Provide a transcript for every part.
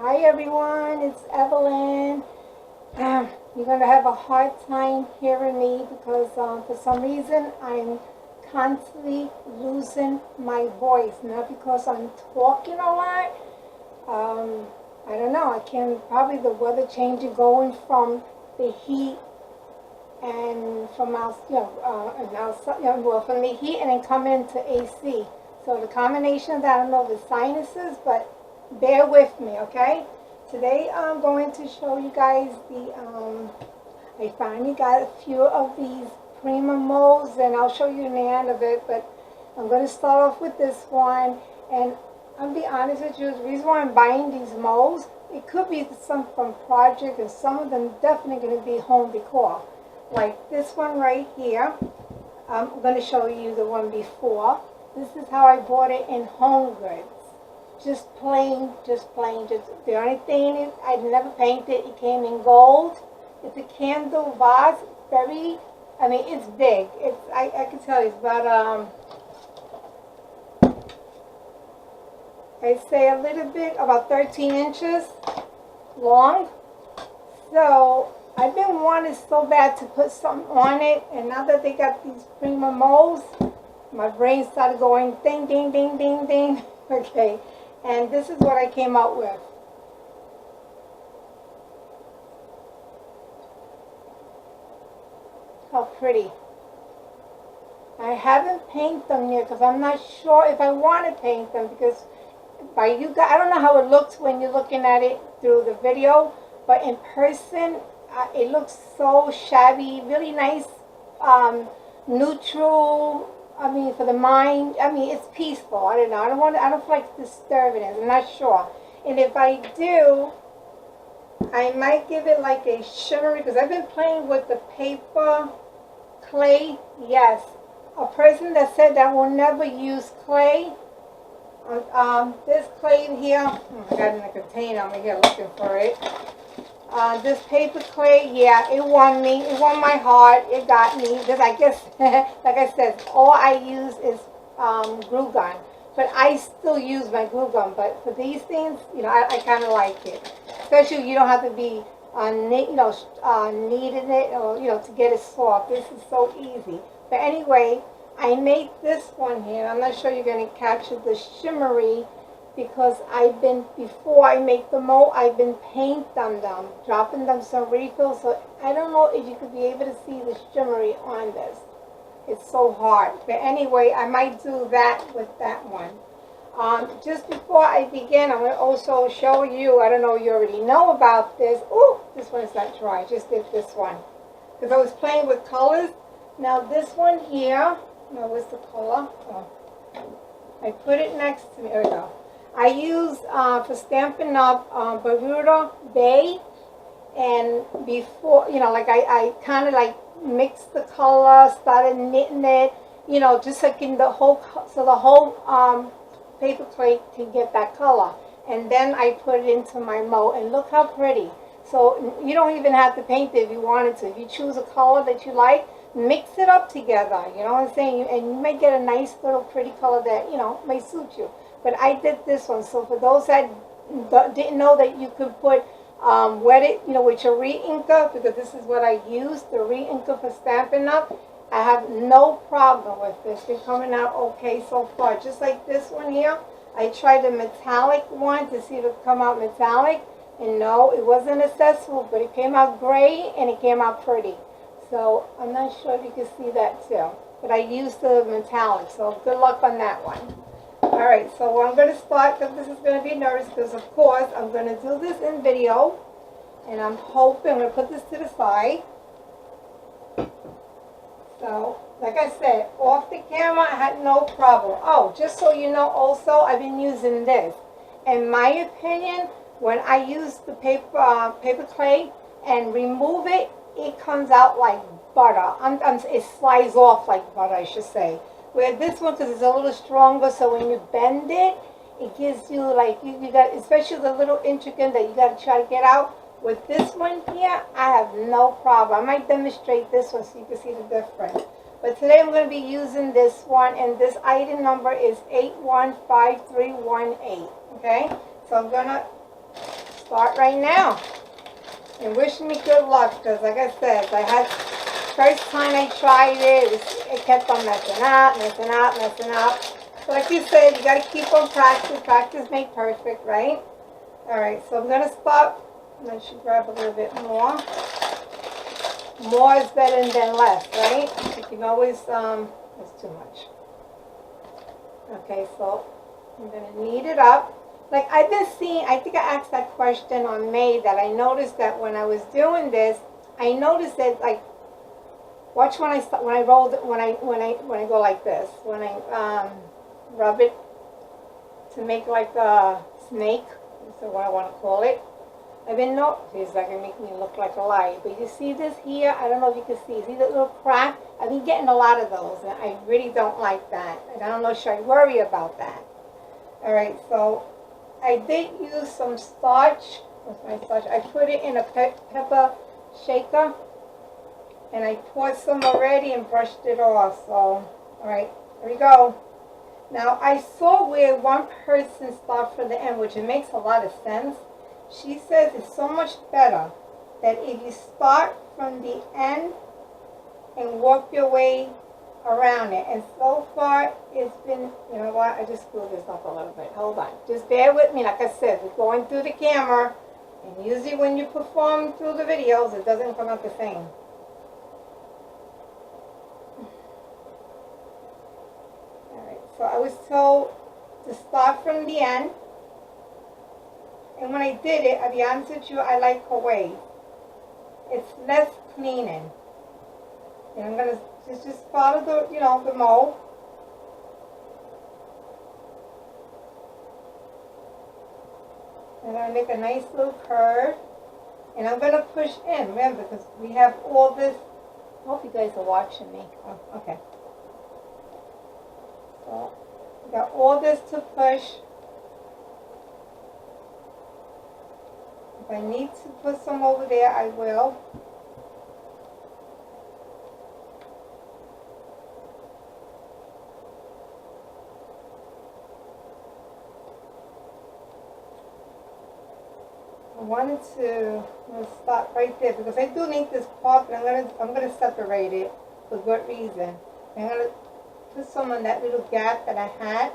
Hi everyone, it's Evelyn. You're going to have a hard time hearing me because for some reason I'm constantly losing my voice. Not because I'm talking a lot. I don't know. I can probably the weather changing, going from the heat and from outside, well, from the heat and then coming into AC. So the combination of that, I don't know if it's sinuses, but bear with me, okay? Today I'm going to show you guys I finally got a few of these Prima Molds, and I'll show you the end of it, but I'm going to start off with this one, and I'll be honest with you, the reason why I'm buying these molds, it could be some from project, and some of them definitely going to be home decor. Like this one right here, I'm going to show you the one before. This is how I bought it in Homegood. Just plain, just the only thing is I never painted. It came in gold. It's a candle vase. It's big. I can tell you it's about I'd say a little bit, about 13 inches long. So I've been wanting so bad to put something on it, and now that they got these Prima Molds, my brain started going ding, ding, ding, ding, ding. Okay, and this is what I came out with. How pretty. I haven't painted them yet because I'm not sure if I want to paint them, because by you guys, I don't know how it looks when you're looking at it through the video, but in person, it looks so shabby, really nice, neutral. For the mind, it's peaceful. I don't know. I don't feel like disturbing it. I'm not sure. And if I do, I might give it like a shimmery, because I've been playing with the paper clay. Yes. A person that said that will never use clay. This clay here, I got it in a container. I'm here looking for it. This paper clay, yeah, it won me. It won my heart. It got me. Because I guess, like I said, all I use is glue gun. But I still use my glue gun. But for these things, I kind of like it. Especially you don't have to be kneading it or, to get it soft. This is so easy. But anyway, I made this one here. I'm not sure you're going to capture the shimmery, because before I make the mold, I've been painting them, dropping them some refills. So I don't know if you could be able to see the shimmery on this. It's so hard. But anyway, I might do that with that one. Just before I begin, I'm going to also show you, I don't know if you already know about this. Oh, this one is not dry. I just did this one, because I was playing with colors. Now this one here, where's the color? Oh, I put it next to me. There we go. I use, for Stampin' Up, Bermuda Bay, and before, I kind of like mixed the color, started knitting it, just like the whole paper plate can get that color. And then I put it into my mold, and look how pretty. So you don't even have to paint it if you wanted to. If you choose a color that you like, mix it up together, you know what I'm saying? And you may get a nice little pretty color that, may suit you. But I did this one. So for those that didn't know that you could put, wet it, with your re-inker, because this is what I use, the re-inker for Stampin' Up. I have no problem with this. They're coming out okay so far. Just like this one here. I tried a metallic one to see if it would come out metallic. And no, it wasn't accessible, but it came out gray and it came out pretty. So I'm not sure if you can see that too. But I used the metallic, so good luck on that one. Alright, so I'm going to start, because this is going to be nervous, because of course I'm going to do this in video, and I'm hoping, I'm going to put this to the side. So, like I said, off the camera I had no problem. Oh, just so you know also, I've been using this. In my opinion, when I use the paper clay and remove it, it comes out like butter. It slides off like butter, I should say. Where this one, because it's a little stronger, so when you bend it, it gives you like, you got, especially the little intricate that you got to try to get out. With this one here, I have no problem. I might demonstrate this one so you can see the difference. But today I'm going to be using this one, and this item number is 815318. Okay, so I'm going to start right now. And wish me good luck, because like I said, first time I tried it, it kept on messing up. So like you said, you got to keep on practice. Practice make perfect, right? All right, so I'm going to start. I should grab a little bit more. More is better than less, right? You can always, that's too much. Okay, so I'm going to knead it up. Like I've been seeing, I think I asked that question on May, that I noticed that when I was doing this, I noticed that, like, watch when I roll it, when I go like this, when I rub it to make like a snake, that's what I want to call it. I've been it's like it makes me look like a liar, but you see this here? I don't know if you can see that little crack? I've been getting a lot of those, and I really don't like that. And I don't know, should I worry about that? All right, so I did use some starch. What's my starch? I put it in a pepper shaker, and I poured some already and brushed it off. So, all right, here we go. Now, I saw where one person started from the end, which it makes a lot of sense. She says it's so much better that if you start from the end and work your way around it. And so far, it's been, you know what, I just screwed this up a little bit. Hold on. Just bear with me. Like I said, we're going through the camera, and usually when you perform through the videos, it doesn't come out the same. Alright, so I was told to start from the end. And when I did it, I'll be honest with you, I like her way. It's less cleaning. And I'm going to just follow the, the mold. And I'm going to make a nice little curve. And I'm going to push in, remember, because we have all this. I hope you guys are watching me. Oh, okay. So, we got all this to push. If I need to put some over there, I will. I wanted to stop right there because I do need this part, but I'm gonna separate it for good reason. I'm gonna put some on that little gap that I had.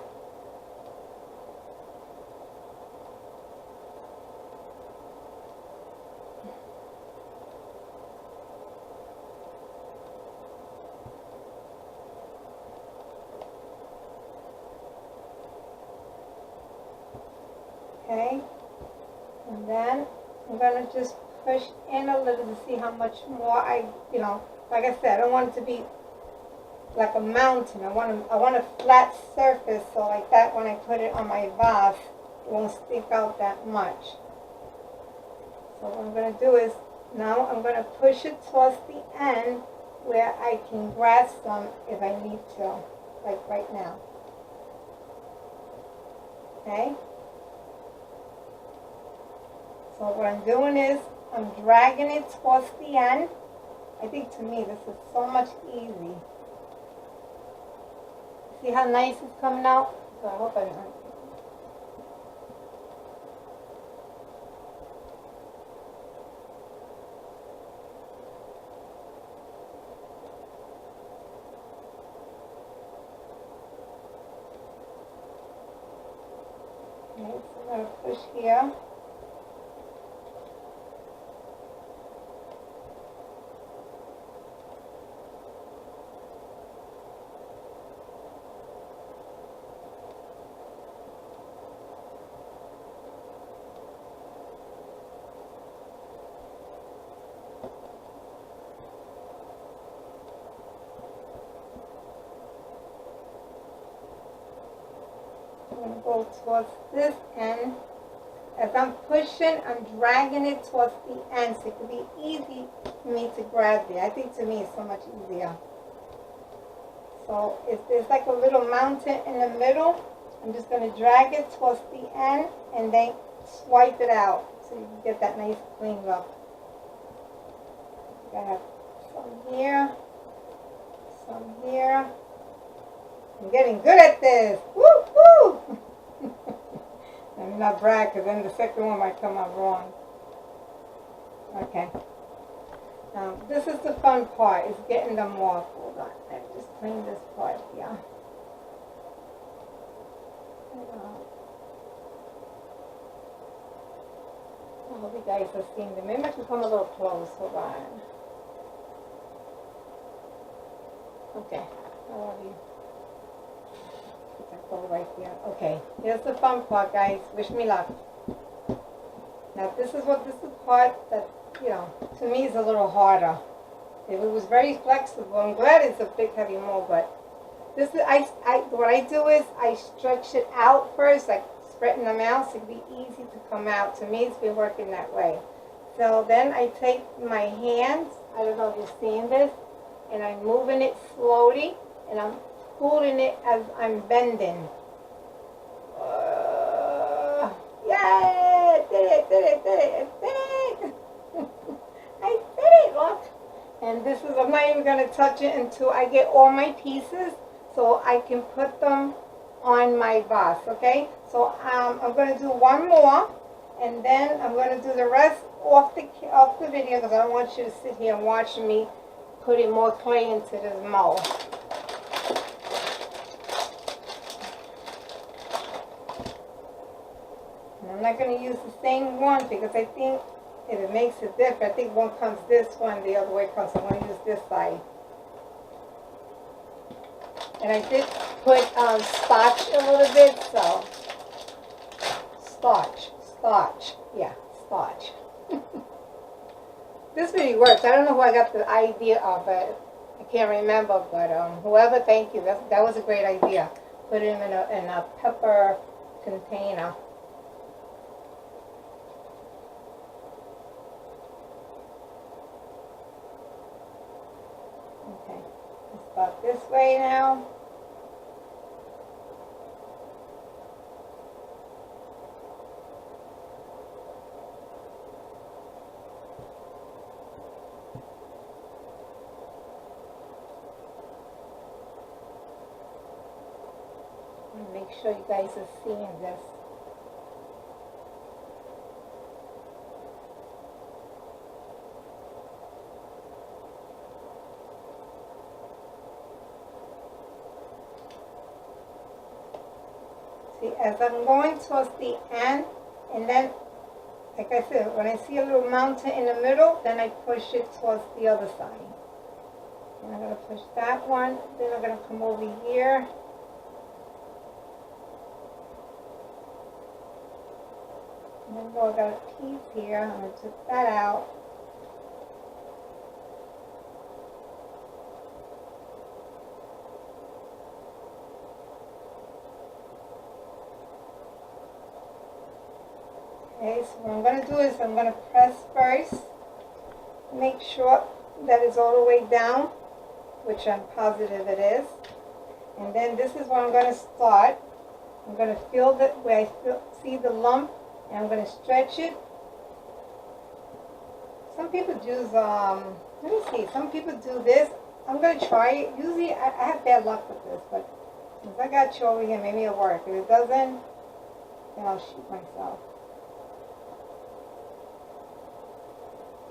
Okay, and then I'm going to just push in a little to see how much more like I said, I don't want it to be like a mountain. I want a flat surface, so like that when I put it on my vase, it won't stick out that much. So what I'm going to do is, now I'm going to push it towards the end where I can grab some if I need to, like right now. Okay? So what I'm doing is, I'm dragging it towards the end. I think to me this is so much easy. See how nice it's coming out? So I hope I don't. Okay, so I'm going to push here. I'm going to go towards this end. As I'm pushing, I'm dragging it towards the end so it can be easy for me to grab it. I think to me it's so much easier. So if there's like a little mountain in the middle, I'm just going to drag it towards the end and then swipe it out so you can get that nice clean look. I have some here, some here. I'm getting good at this. Woo, woo! Let me and not brag, because then the second one might come out wrong. Okay. This is the fun part, is getting them off. Hold on, let me just clean this part here. I hope you guys are seeing them. Maybe I can come a little close. Hold on. Okay. Put that bowl right there. Okay. Here's the fun part, guys. Wish me luck. Now this is the part that, you know, to me is a little harder. If it was very flexible, I'm glad it's a big heavy mold, but this is what I do is I stretch it out first, like spreading them out so it'd be easy to come out. To me, it's been working that way. So then I take my hands, I don't know if you're seeing this, and I'm moving it slowly, and I'm pulling it as I'm bending. Yeah, did it. I did it, look. And this is, I'm not even going to touch it until I get all my pieces so I can put them on my vase, okay? So I'm going to do one more, and then I'm going to do the rest off the video, because I don't want you to sit here and watch me putting more clay into this mold. And I'm not going to use the same one, because I think if it makes it different, I think one comes this one, the other way comes, so I'm going to use this side. And I did put starch a little bit, so starch, yeah, starch. This really works. I don't know who I got the idea of it. I can't remember, but whoever, thank you. That was a great idea. Put it in a pepper container. Okay, it's about this way now. Make sure you guys are seeing this. See, as I'm going towards the end, and then, like I said, when I see a little mountain in the middle, then I push it towards the other side. And I'm going to push that one, then I'm going to come over here. And then I got a piece here, I'm going to take that out. Okay, so what I'm going to do is I'm going to press first, make sure that it's all the way down, which I'm positive it is. And then this is where I'm going to start. I'm going to feel that where I see the lump, and I'm going to stretch it. Some people use, let me see, some people do this. I'm going to try it. Usually I have bad luck with this, but since I got you over here, maybe it'll work. If it doesn't, then I'll shoot myself.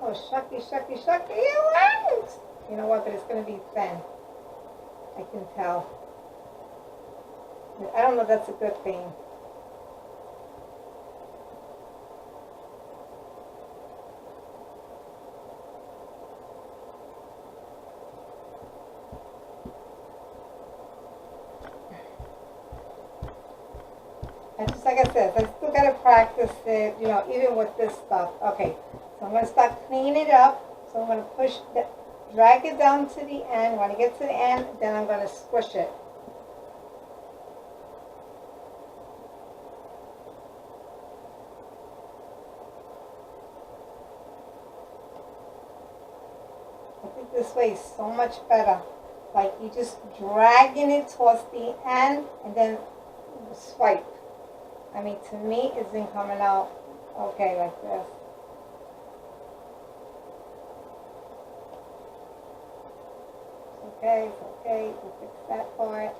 Oh, shucky, it works! You know what, but it's going to be thin. I can tell. I don't know if that's a good thing. And just like I said, I still got to practice it, you know, even with this stuff. Okay, so I'm going to start cleaning it up. So I'm going to push, drag it down to the end. When I get to the end, then I'm going to squish it. I think this way is so much better. Like you just dragging it towards the end and then swipe. I mean, to me, it's been coming out okay like this. It's okay, we'll fix that part.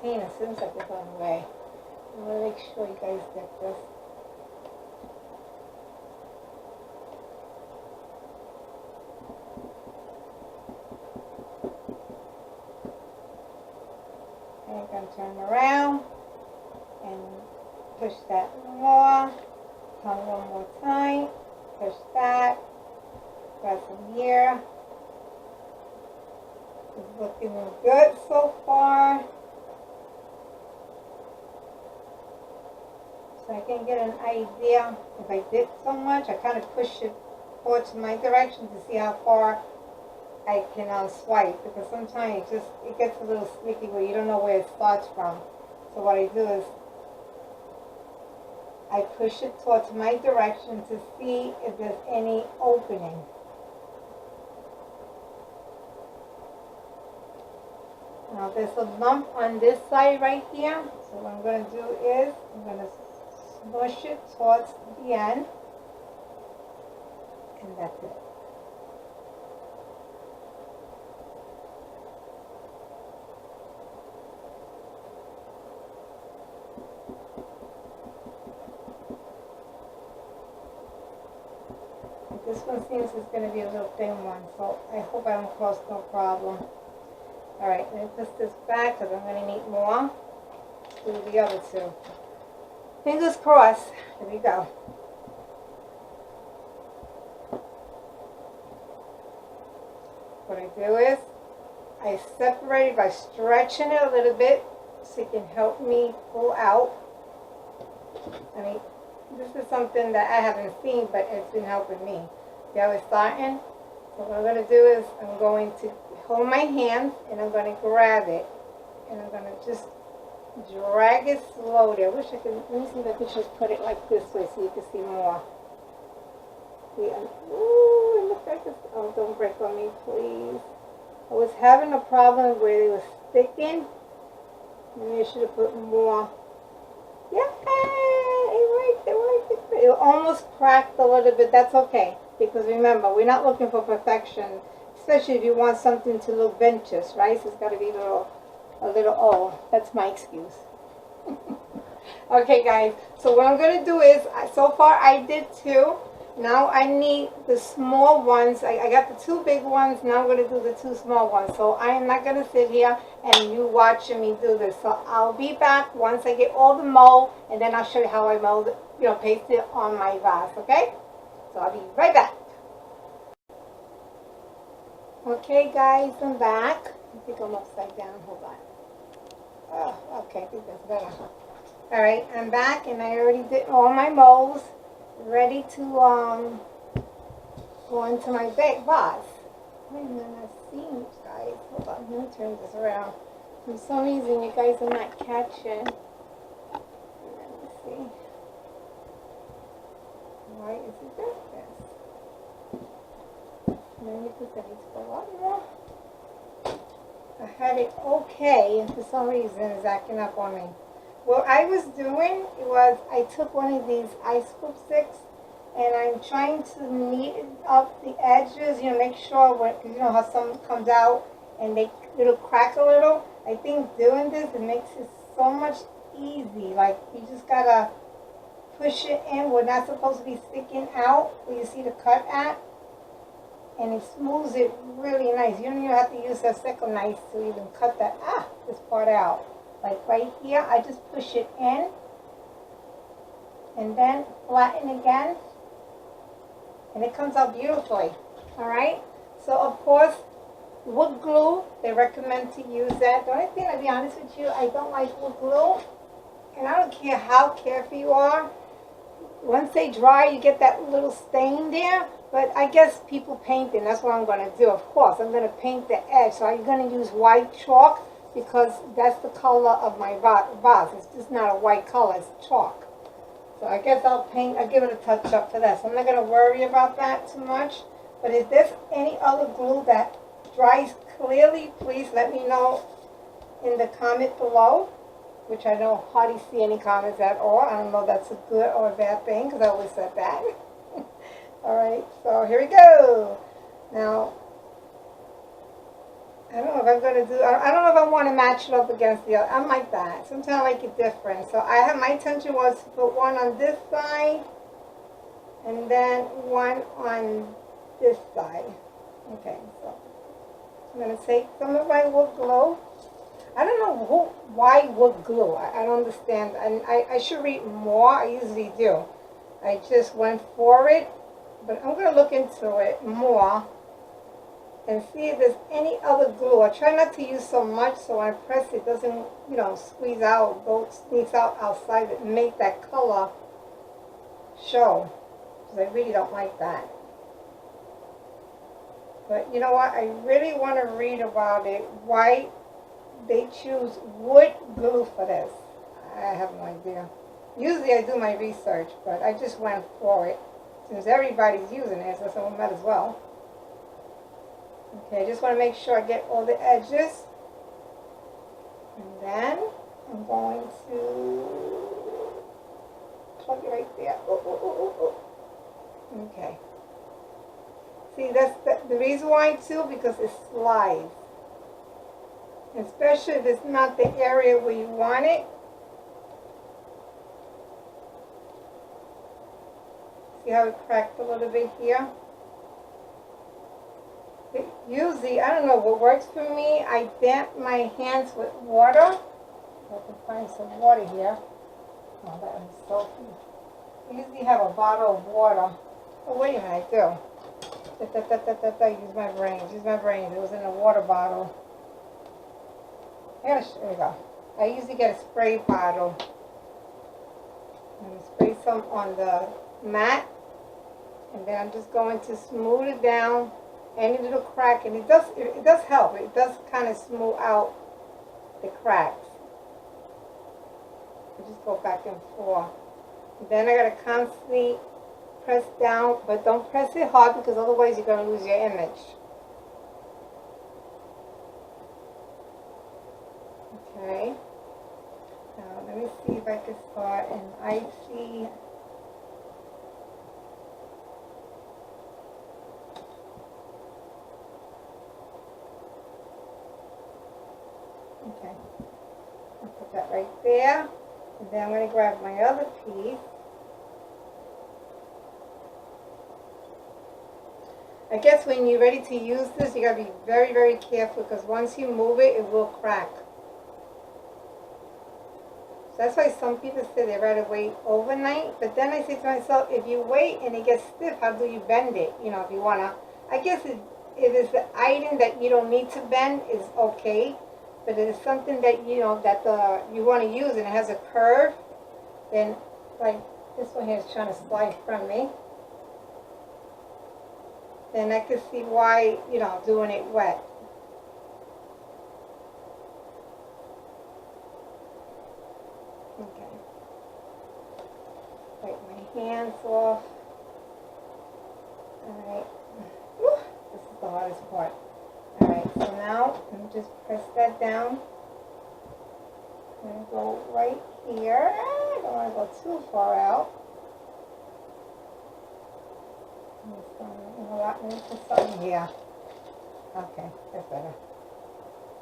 container. Seems like it's on the way. I'm going to make sure you guys get this. And I'm going to turn around and push that more. Come one more time. Push that. Grab some here. It's looking good so far. So I can get an idea. If I did so much, I kind of push it towards my direction to see how far I can swipe, because sometimes it gets a little sticky where you don't know where it starts from. So what I do is I push it towards my direction to see if there's any opening. Now there's a lump on this side right here. So what I'm going to do is I'm going to smush it towards the end. And that's it. This one seems it's going to be a little thin one, so I hope I don't cause no problem. Alright, let me put this back because I'm going to need more. Do the other two. Fingers crossed. Here we go. What I do is I separate it by stretching it a little bit so it can help me pull out. I mean, this is something that I haven't seen, but it's been helping me. See how it's starting? So what I'm going to do is I'm going to hold my hand and I'm going to grab it. And I'm going to just drag it slowly. I wish I could, let me see if I could just put it like this way so you can see more. See, ooh, it looks like it's, oh, don't break on me, please. I was having a problem where it was sticking. Maybe I should have put more. Yeah, it worked. It almost cracked a little bit. That's okay, because remember, we're not looking for perfection, especially if you want something to look vintage, right? So it's got to be a little old. That's my excuse. Okay, guys. So what I'm going to do is, so far I did 2. Now I need the small ones. I got the 2 big ones. Now I'm going to do the 2 small ones. So I am not going to sit here and you watching me do this. So I'll be back once I get all the mold, and then I'll show you how I mold it, paste it on my vase. Okay? So I'll be right back. Okay, guys, I'm back. I think I'm upside down. Hold on. Oh, okay, I think that's better. All right, I'm back, and I already did all my molds. Ready to go into my big vase. Wait a minute, I've seen you guys. Hold on, let me turn this around. For some reason, you guys are not catching. Let me see. Why is it like this? Let me put that into the water. I had it okay, and for some reason, it's acting up on me. What I was doing was I took one of these ice scoop sticks and I'm trying to neaten up the edges, make sure, because you know how some comes out and it'll crack a little. I think doing this, it makes it so much easy. Like, you just gotta push it in where it's not supposed to be sticking out, where you see the cut at, and it smooths it really nice. You don't even have to use a second knife to even cut this part out. Like right here, I just push it in and then flatten again, and it comes out beautifully. Alright, so of course, wood glue, they recommend to use that. The only thing, I'll be honest with you, I don't like wood glue, and I don't care how careful you are. Once they dry, you get that little stain there, but I guess people paint it. That's what I'm going to do. Of course, I'm going to paint the edge. So I'm going to use white chalk, because that's the color of my vase. It's just not a white color, it's chalk. So I guess I'll give it a touch up for that. So I'm not going to worry about that too much. But if there's any other glue that dries clearly, please let me know in the comment below, which I don't hardly see any comments at all. I don't know if that's a good or a bad thing, because I always said that. Alright, so here we go. Now, I don't know if I'm going to do, I don't know if I want to match it up against the other. I'm like that. Sometimes I like it different. So my intention was to put one on this side and then one on this side. Okay, so I'm going to take some of my wood glue. I don't know why wood glue. I don't understand. And I should read more. I usually do. I just went for it. But I'm going to look into it more and see if there's any other glue. I try not to use so much so when I press it doesn't, you know, squeeze out, sneaks out outside it and make that color show. Because I really don't like that. But you know what? I really want to read about it. Why they choose wood glue for this. I have no idea. Usually I do my research, but I just went for it. Since everybody's using it, so I might as well. Okay, I just want to make sure I get all the edges. And then I'm going to plug it right there. Okay. See, that's the reason why too, because it slides. Especially if it's not the area where you want it. See how it cracked a little bit here? Usually, I don't know what works for me. I damp my hands with water. I can find some water here. Oh, that one's soapy. I usually have a bottle of water. Oh, wait a minute, I do. Use my brains. Use my brains. It was in a water bottle. There we go. I usually get a spray bottle. And spray some on the mat. And then I'm just going to smooth it down. Any little crack, and it does help. It does kind of smooth out the cracks. I just go back and forth. And then I gotta constantly press down, but don't press it hard because otherwise you're gonna lose your image. Okay. Now let me see if I can start an icy. Okay, I'll put that right there, and then I'm going to grab my other piece. I guess when you're ready to use this, you got to be very, very careful because once you move it, it will crack. So that's why some people say they rather wait overnight, but then I say to myself, if you wait and it gets stiff, how do you bend it? You know, if you want to, I guess if it's an item that you don't need to bend, is okay. But if it's something that you know that you want to use and it has a curve, then like this one here is trying to slide from me. Then I can see why, you know, doing it wet. Okay. Wipe my hands off. Alright. This is the hardest part. Alright, so now let me just press that down. I'm going to go right here. I don't want to go too far out. Let me put something here. Okay, that's better.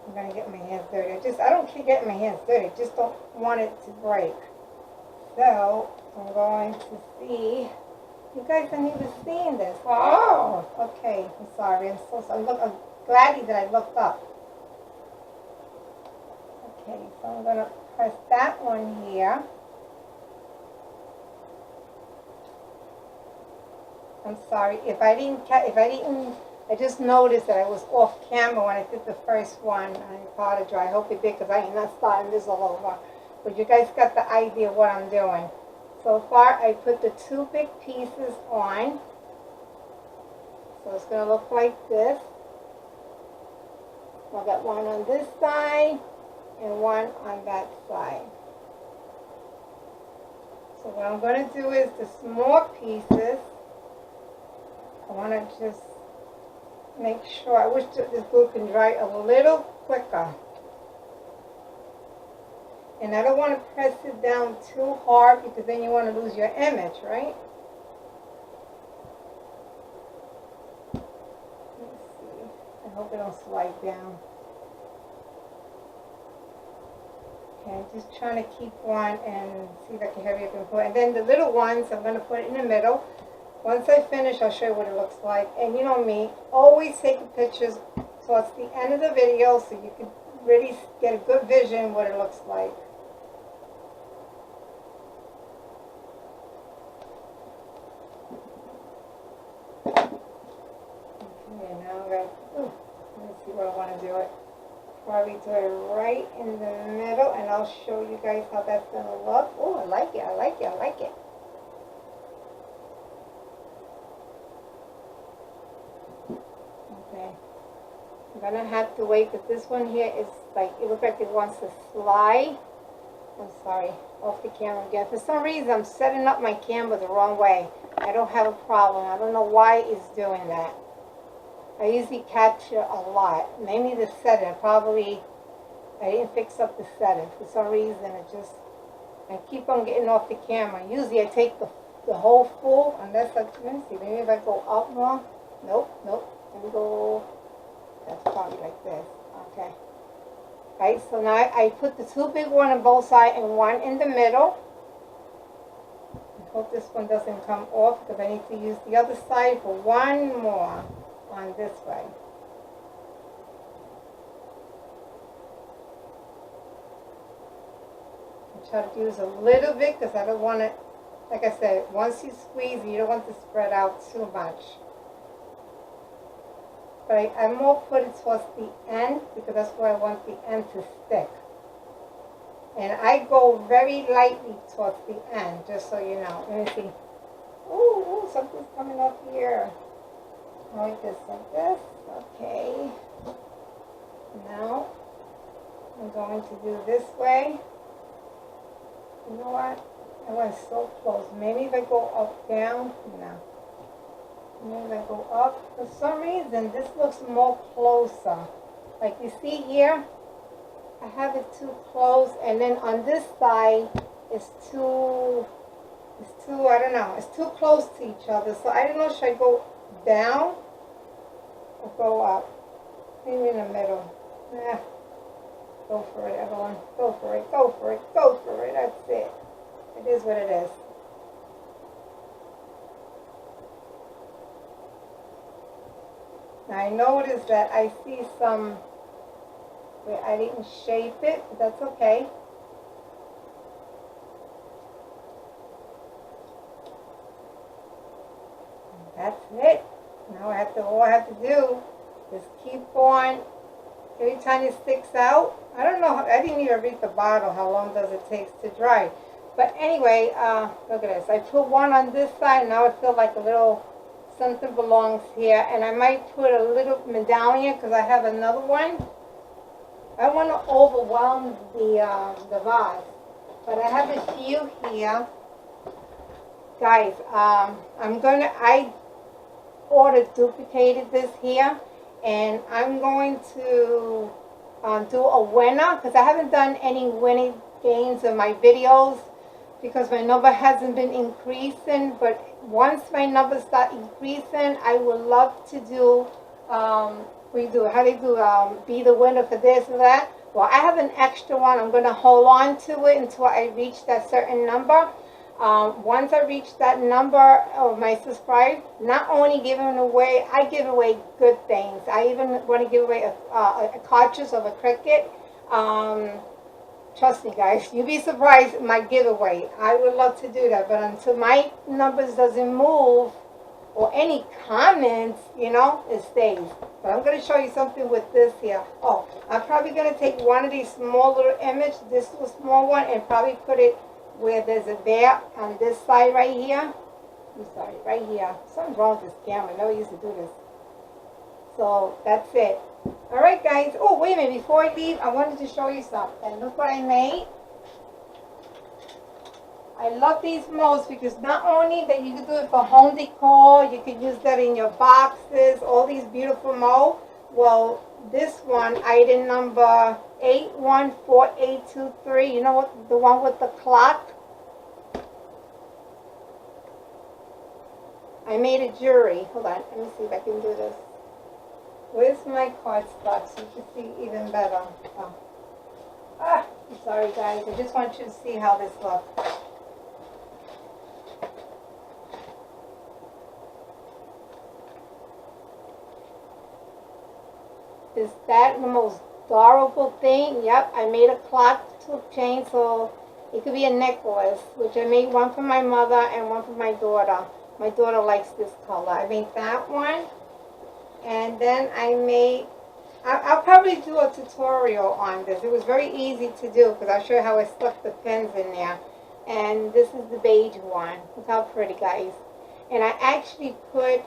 I'm going to get my hands dirty. I don't keep getting my hands dirty. I just don't want it to break. So, I'm going to see. You guys aren't even seeing this. Oh, okay. I'm sorry. I'm so sorry. I'm glad that I looked up. Okay, so I'm going to press that one here. I'm sorry if I didn't. I just noticed that I was off camera when I did the first one. I apologize. I hope it did because I ain't not starting this all over. But you guys got the idea of what I'm doing. So far, I put the two big pieces on. So it's going to look like this. I got one on this side and one on that side. So what I'm going to do is the small pieces. I want to just make sure. I wish this glue can dry a little quicker. And I don't want to press it down too hard because then you want to lose your image, right? Let's see. I hope it don't slide down. Okay, I'm just trying to keep one and see if I can hurry up and put. And then the little ones, I'm going to put it in the middle. Once I finish, I'll show you what it looks like. And you know me, always take pictures towards the end of the video so you can really get a good vision what it looks like. Okay, now I'm going to, let me see where I want to do it. Probably do it right in the middle, and I'll show you guys how that's going to look. Oh, I like it, I like it, I like it. Okay. I'm going to have to wait, but this one here is like, it looks like it wants to slide. I'm sorry, off the camera again. For some reason, I'm setting up my camera the wrong way. I don't have a problem. I don't know why it's doing that. I usually capture a lot. Maybe the setting, probably, I didn't fix up the setting. For some reason, it just, I keep on getting off the camera. Usually I take the whole full, unless I, let me see, maybe if I go up more. Nope, nope. Let me go, that's probably like this. Okay. Right, so now I put the two big ones on both sides and one in the middle. I hope this one doesn't come off because I need to use the other side for one more on this way. I try to use a little bit because I don't want it, like I said, once you squeeze, you don't want to spread out too much. But I'm more put it towards the end because that's where I want the end to stick. And I go very lightly towards the end, just so you know. Let me see. Ooh, something's coming up here. Like this, like this. Okay. Now, I'm going to do this way. You know what? I went so close. Maybe if I go up, down. No. Maybe I go up. For some reason, this looks more closer. Like you see here, I have it too close, and then on this side, it's too, I don't know, it's too close to each other. So I don't know, should I go down or go up? Maybe in the middle. Yeah. Go for it, everyone. Go for it, go for it, go for it. That's it. It is what it is. Now I noticed that I see some where I didn't shape it, but that's okay. And that's it. Now all I have to do is keep on. Every time it sticks out, I don't know, I didn't even read the bottle, how long does it take to dry. But anyway, look at this. I put one on this side, now I feel like a little something belongs here, and I might put a little medallion because I have another one. I want to overwhelm the vase, but I have a few here, guys. I duplicated this here, and I'm going to do a winner because I haven't done any winning games in my videos because my number hasn't been increasing. But once my numbers start increasing, I would love to do, be the winner for this or that. Well, I have an extra one. I'm going to hold on to it until I reach that certain number. Once I reach that number of my subscribers, not only giving away, I give away good things. I even want to give away a cartridge of a Cricut. Trust me, guys, you'll be surprised at my giveaway. I would love to do that, but until my numbers doesn't move or any comments, you know, it stays. But I'm going to show you something with this here. Oh, I'm probably going to take one of these small little images, this little small one, and probably put it where there's a bear on this side right here. I'm sorry, right here. Something's wrong with this camera. I never used to do this. So that's it. Alright guys, oh wait a minute, before I leave, I wanted to show you something. Look what I made. I love these molds because not only that you can do it for home decor, you can use that in your boxes, all these beautiful molds. Well, this one, item number 814823, you know what, the one with the clock? I made a jewelry. Hold on, let me see if I can do this. Where's my cardstock so you can see even better? Oh. I'm sorry guys, I just want you to see how this looks. Is that the most adorable thing? Yep, I made a clock chain so it could be a necklace, which I made one for my mother and one for my daughter. My daughter likes this color. I made that one. And then I made, I'll probably do a tutorial on this. It was very easy to do because I'll show you how I stuck the pins in there. And this is the beige one. Look how pretty, guys. And I actually put,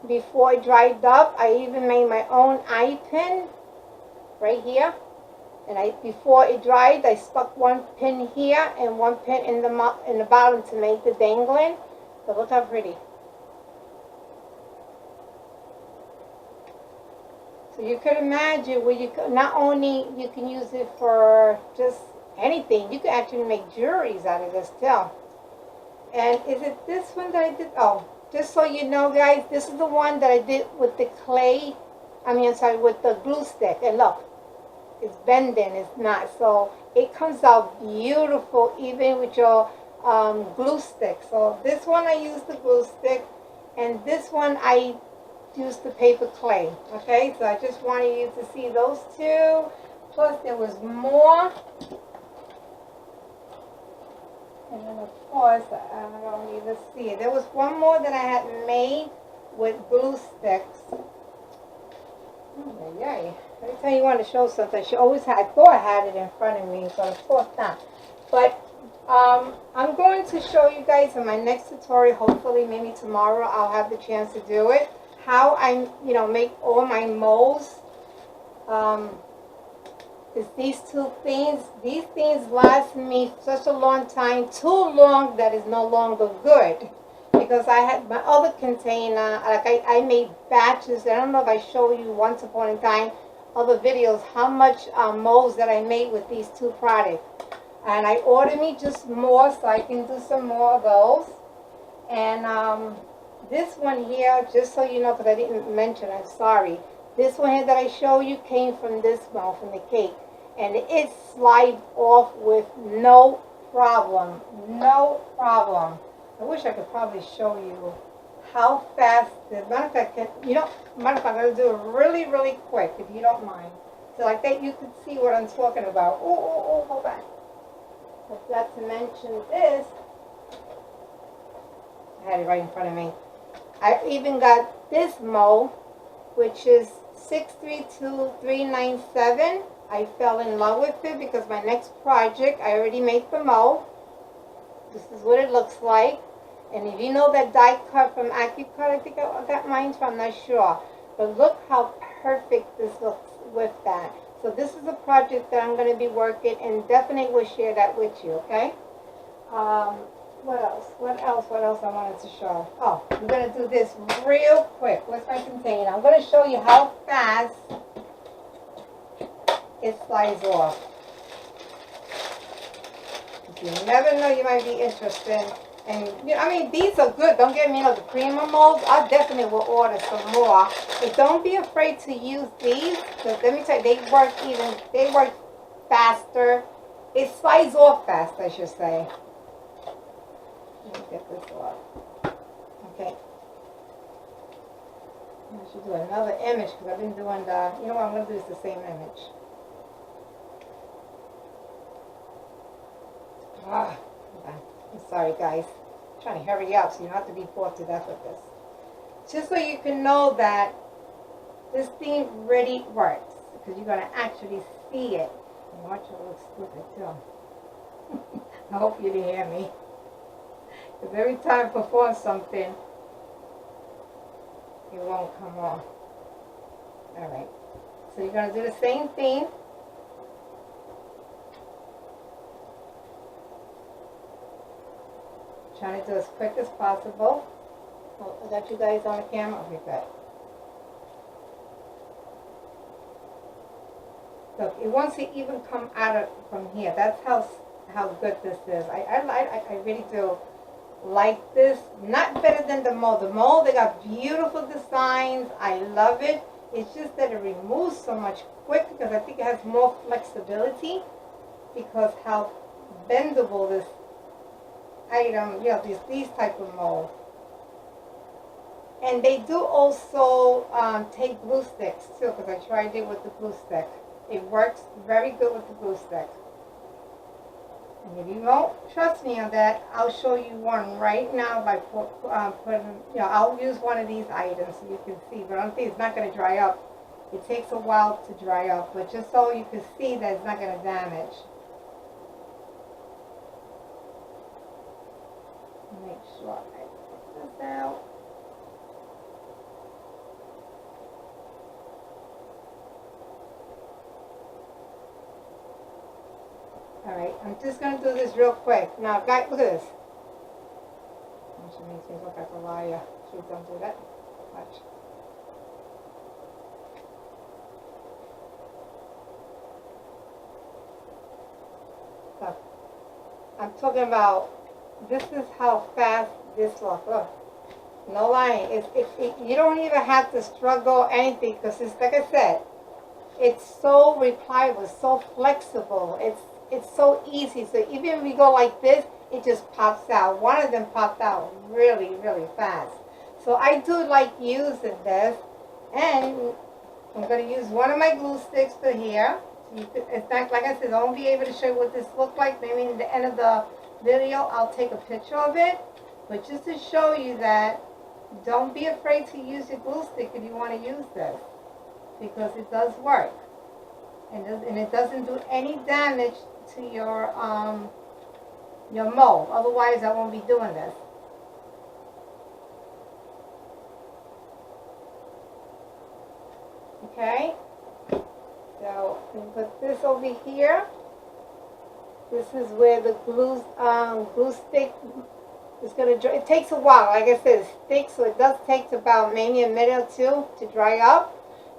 before it dried up, I even made my own eye pin right here. And before it dried, I stuck one pin here and one pin in the bottom to make the dangling. But look how pretty. So you could imagine where you could, not only you can use it for just anything, you could actually make jewelries out of this too. And is it this one that I did? Oh, just so you know, guys, this is the one that I did with the clay. I'm sorry, with the glue stick. And look, it's bending, it's not. So it comes out beautiful even with your glue stick. So this one I used the glue stick, and this one I used the paper clay. Okay, so I just wanted you to see those two. Plus there was more. And then of course, I don't even see it. There was one more that I had made with glue sticks. Oh, yay. Every time you want to show something, she always had, I thought I had it in front of me, but of course not. But I'm going to show you guys in my next tutorial, hopefully maybe tomorrow I'll have the chance to do it, how I, make all my molds. Is these two things. These things last me such a long time, too long that is no longer good. Because I had my other container, like I made batches. I don't know if I showed you once upon a time, other videos, how much molds that I made with these two products. And I ordered me just more so I can do some more of those. And this one here, just so you know, because I didn't mention, I'm sorry. This one here that I show you came from this one, from the cake. And it slides off with no problem. No problem. I wish I could probably show you how fast the matter of fact, matter of fact, I'll do it really, really quick if you don't mind. So like that you can see what I'm talking about. Oh, hold on. I forgot to mention this. I had it right in front of me. I even got this mold, which is 632397. I fell in love with it because my next project, I already made the mold. This is what it looks like. And if you know that die cut from AccuCut, I think I got mine from, I'm not sure. But look how perfect this looks with that. So this is a project that I'm going to be working, and definitely will share that with you, okay? What else I wanted to show? Oh, I'm going to do this real quick. Where's my container? I'm going to show you how fast it slides off. You never know, you might be interested. And these are good. Don't get me wrong, the Prima Mold, I definitely will order some more. But don't be afraid to use these, because let me tell you, they work faster. It slides off fast, I should say. Let me get this off. Okay. I should do another image because I've been doing you know what I'm going to do is the same image. Okay. I'm sorry, guys. I'm trying to hurry up so you don't have to be bored to death with this. Just so you can know that this thing really works, because you're going to actually see it. And watch it look stupid too. I hope you didn't hear me. Because every time I perform something, it won't come off. Alright. So you're going to do the same thing. Trying to do as quick as possible. Oh, I got you guys on the camera? Okay, good. Look, it wants to even come out from here. That's how good this is. I really do like this. Not better than the mold. The mold, they got beautiful designs. I love it. It's just that it removes so much quick because I think it has more flexibility because how bendable this item, you know, these type of mold. And they do also take glue sticks too, because I tried it with the glue stick. It works very good with the glue stick. And if you won't trust me on that, I'll show you one right now by putting, you know, I'll use one of these items so you can see, but I don't think it's not going to dry up. It takes a while to dry up, but just so you can see that it's not going to damage. Make sure I put this out. Alright, I'm just going to do this real quick. Now, guys, look at this. She makes me look like a liar. Please don't do that. Watch. So, I'm talking about, this is how fast this looks. Look. No lying. You don't even have to struggle anything because it's, like I said, it's so pliable, so flexible. It's so easy. So even if we go like this, it just pops out. One of them popped out really, really fast. So I do like using this. And I'm going to use one of my glue sticks for here. So you could, in fact, like I said, I won't be able to show you what this looks like. Maybe in the end of the video, I'll take a picture of it. But just to show you that, don't be afraid to use your glue stick if you want to use this. Because it does work. And it doesn't do any damage to your mold. Otherwise, I won't be doing this. Okay? So, we put this over here. This is where the glue stick is going to dry. It takes a while. Like I said, it's thick, so it does take about maybe a minute or two to dry up.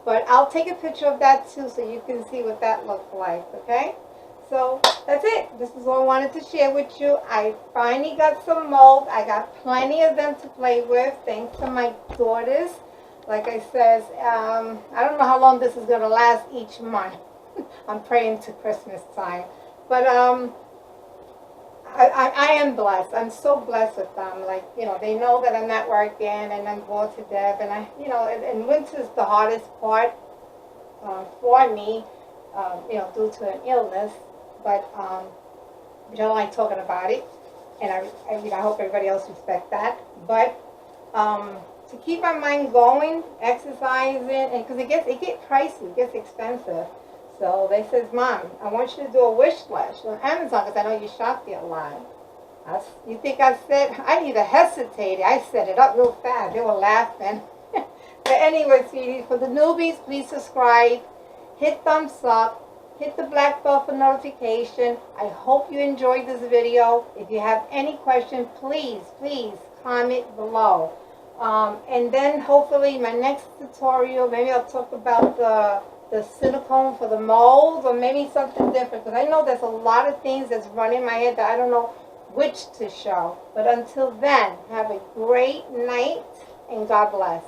But I'll take a picture of that too so you can see what that looks like, okay? So that's it. This is what I wanted to share with you. I finally got some mold. I got plenty of them to play with thanks to my daughters. Like I said, I don't know how long this is going to last each month. I'm praying to Christmas time. But I am blessed. I'm so blessed with them. Like, you know, they know that I'm not working and I'm bored to death. And and winter's the hardest part for me, you know, due to an illness. But I don't like talking about it. And I hope everybody else respects that. But to keep my mind going, exercising, and because it gets pricey, it gets expensive. So they says, Mom, I want you to do a wish list on Amazon because I know you shop there a lot. You think I said, I need to hesitate. I set it up real fast. They were laughing. But anyway, sweeties, for the newbies, please subscribe. Hit thumbs up. Hit the black bell for notification. I hope you enjoyed this video. If you have any questions, please comment below. And then hopefully my next tutorial, maybe I'll talk about the silicone for the molds, or maybe something different, because I know there's a lot of things that's running in my head that I don't know which to show. But until then, have a great night and God bless.